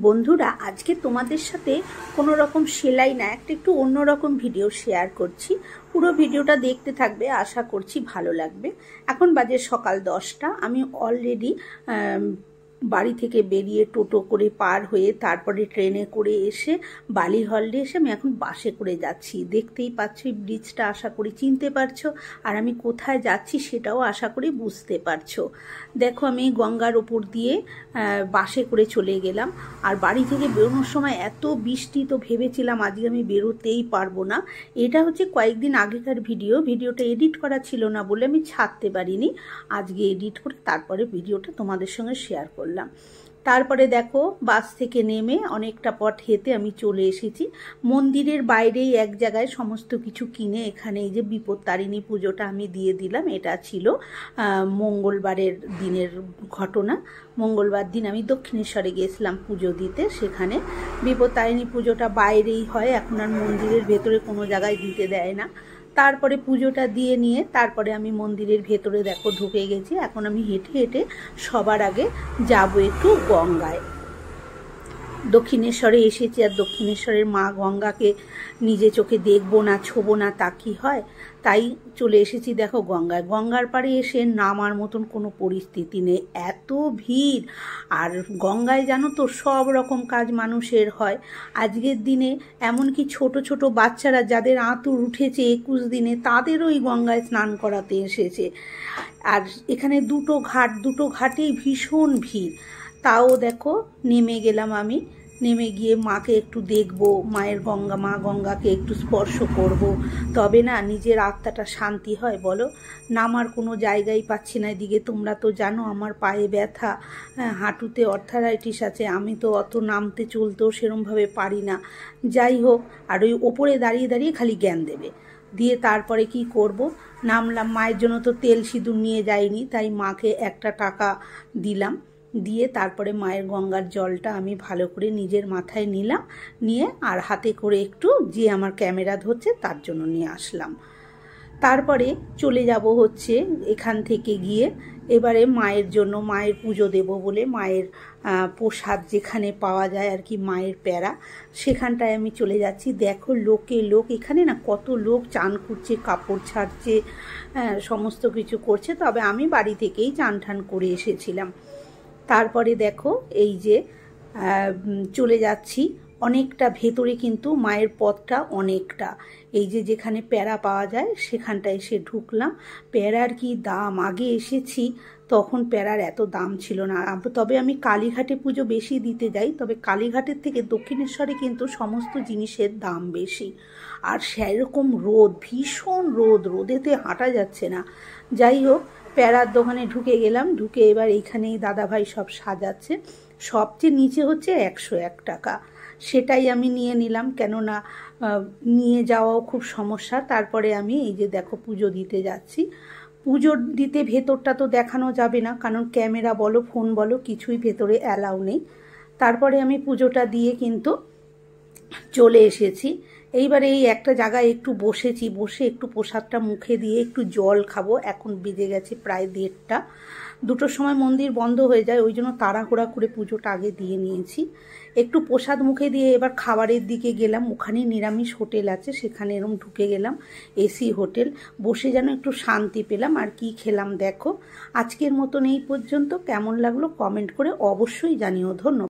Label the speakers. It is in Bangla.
Speaker 1: বন্ধুরা আজকে তোমাদের সাথে কোনো রকম সেলাই না একটু অন্যরকম ভিডিও শেয়ার করছি। পুরো ভিডিওটা দেখতে থাকবে, আশা করছি ভালো লাগবে। এখন বাজে সকাল 10টা। আমি অলরেডি বাড়ি থেকে বেরিয়ে টোটো করে পার হয়ে তারপরে ট্রেনে করে এসে বালি হল্ডে এসে আমি এখন বাসে করে যাচ্ছি। দেখতেই পাচ্ছ এই ব্রিজটা, আশা করি চিনতে পারছো, আর আমি কোথায় যাচ্ছি সেটাও আশা করি বুঝতে পারছো। দেখো আমি গঙ্গার ওপর দিয়ে বাসে করে চলে গেলাম। আর বাড়ি থেকে বেরোনোর সময় এত বৃষ্টি, তো ভেবেছিলাম আজকে আমি বেরোতেই পারবো না। এটা হচ্ছে কয়েকদিন আগেকার ভিডিওটা এডিট করা ছিল না বলে আমি ছাড়তে পারিনি। আজকে এডিট করে তারপরে ভিডিওটা তোমাদের সঙ্গে শেয়ার করলাম। তারপরে দেখো বাস থেকে নেমে অনেকটা পথ হেঁটে আমি চলে এসেছি মন্দিরের বাইরেই এক জায়গায় সমস্ত কিছু কিনে। এখানে এই যে বিপত্তারিণী পুজোটা আমি দিয়ে দিলাম। এটা ছিল মঙ্গলবারের দিনের ঘটনা। মঙ্গলবার দিন আমি দক্ষিণেশ্বরে গিয়েছিলাম পুজো দিতে। সেখানে বিপত্তারিণী পুজোটা বাইরেই হয়, এখন আর মন্দিরের ভেতরে কোনো জায়গায় দিতে দেয় না। তারপরে পুজোটা দিয়ে নিয়ে তারপরে আমি মন্দিরের ভেতরে দেখো ঢুকে গেছি। এখন আমি হেঁটে হেঁটে সবার আগে যাব একটু গঙ্গায়। দক্ষিণেশ্বরে এসেছি, আর দক্ষিণেশ্বরের মা গঙ্গাকে নিজে চোখে দেখবো না, ছোবো না, তা কি হয়? তাই চলে এসেছি দেখো গঙ্গায়। গঙ্গার পাড়ে এসে নামার মতন কোনো পরিস্থিতি নেই, এত ভিড়। আর গঙ্গায় জানো তো সব রকম কাজ মানুষের হয় আজকের দিনে। এমনকি ছোট ছোট বাচ্চারা যাদের আঁতুড় উঠেছে 21 দিনে, তাদেরও ওই গঙ্গায় স্নান করাতে এসেছে। আর এখানে দুটো ঘাটেই ভীষণ ভিড়। তাও দেখো নেমে গেলাম আমি। নেমে গিয়ে মাকে একটু দেখবো, মা গঙ্গাকে একটু স্পর্শ করব, তবে না নিজের আত্মাটা শান্তি হয় বলো। নামার কোনো জায়গাই পাচ্ছি না। এদিকে তোমরা তো জানো আমার পায়ে ব্যথা, হাঁটুতে অর্থারাইটিস আছে। আমি তো অত নামতে চলতেও সেরমভাবে পারি না। যাই হোক, আর ওই ওপরে দাঁড়িয়ে দাঁড়িয়ে খালি জ্ঞান দেবে। দিয়ে তারপরে কি করব, নামলাম। মায়ের জন্য তো তেল সিঁদুর নিয়ে যাইনি, তাই মাকে একটা টাকা দিলাম। দিয়ে তারপরে মায়ের গঙ্গার জলটা আমি ভালো করে নিজের মাথায় নিলাম, নিয়ে আর হাতে করে একটু যে আমার ক্যামেরা ধরছে তার জন্য নিয়ে আসলাম। তারপরে চলে যাব হচ্ছে এখান থেকে গিয়ে এবারে মায়ের জন্য, মায়ের পুজো দেব বলে মায়ের প্রসাদ যেখানে পাওয়া যায় আর কি, মায়ের প্যারা, সেখানটায় আমি চলে যাচ্ছি। দেখো লোক এখানে না কত লোক চান করছে, কাপড় ছাড়ছে, সমস্ত কিছু করছে। তবে আমি বাড়ি থেকেই চান ঠান করে এসেছিলাম। তারপরে দেখো এই যে চলে যাচ্ছি অনেকটা ভেতরে, কিন্তু মায়ের পথটা অনেকটা। এই যে যেখানে প্যারা পাওয়া যায় সেখানটায় এসে ঢুকলাম। প্যারার কি দাম! আগে এসেছি তখন প্যারার এত দাম ছিল না। তবে আমি কালীঘাটে পুজো বেশি দিতে যাই, তবে কালীঘাটের থেকে দক্ষিণেশ্বরে কিন্তু সমস্ত জিনিসের দাম বেশি। আর সেরকম রোদ, ভীষণ রোদেতে হাঁটা যাচ্ছে না। যাই হোক, প্যারার দোকানে ঢুকে গেলাম। ঢুকে এবার এইখানেই দাদাভাই সব সাজাচ্ছে। সবচেয়ে নিচে হচ্ছে 101 টাকা, সেটাই আমি নিয়ে নিলাম, কেননা নিয়ে যাওয়াও খুব সমস্যা। তারপরে আমি এই যে দেখো পুজো দিতে যাচ্ছি। পুজো দিতে ভেতরটা তো দেখানো যাবে না, কারণ ক্যামেরা বলো ফোন বলো কিছুই ভেতরে অ্যালাউ নেই। তারপরে আমি পুজোটা দিয়ে কিন্তু চলে এসেছি। এইবারে এই একটা জায়গায় একটু বসেছি, বসে একটু প্রসাদটা মুখে দিয়ে একটু জল খাবো। এখন বেজে গেছে প্রায় 1:30। 2টোর সময় মন্দির বন্ধ হয়ে যায়, ওই জন্য তাড়াহুড়া করে পুজোটা আগে দিয়ে নিয়েছি। একটু প্রসাদ মুখে দিয়ে এবার খাবারের দিকে গেলাম। ওখানে নিরামিষ হোটেল আছে, সেখানে এরম ঢুকে গেলাম, এসি হোটেল। বসে যেন একটু শান্তি পেলাম। আর কি খেলাম দেখো। আজকের মতন এই পর্যন্ত। কেমন লাগলো কমেন্ট করে অবশ্যই জানিও। ধন্যবাদ।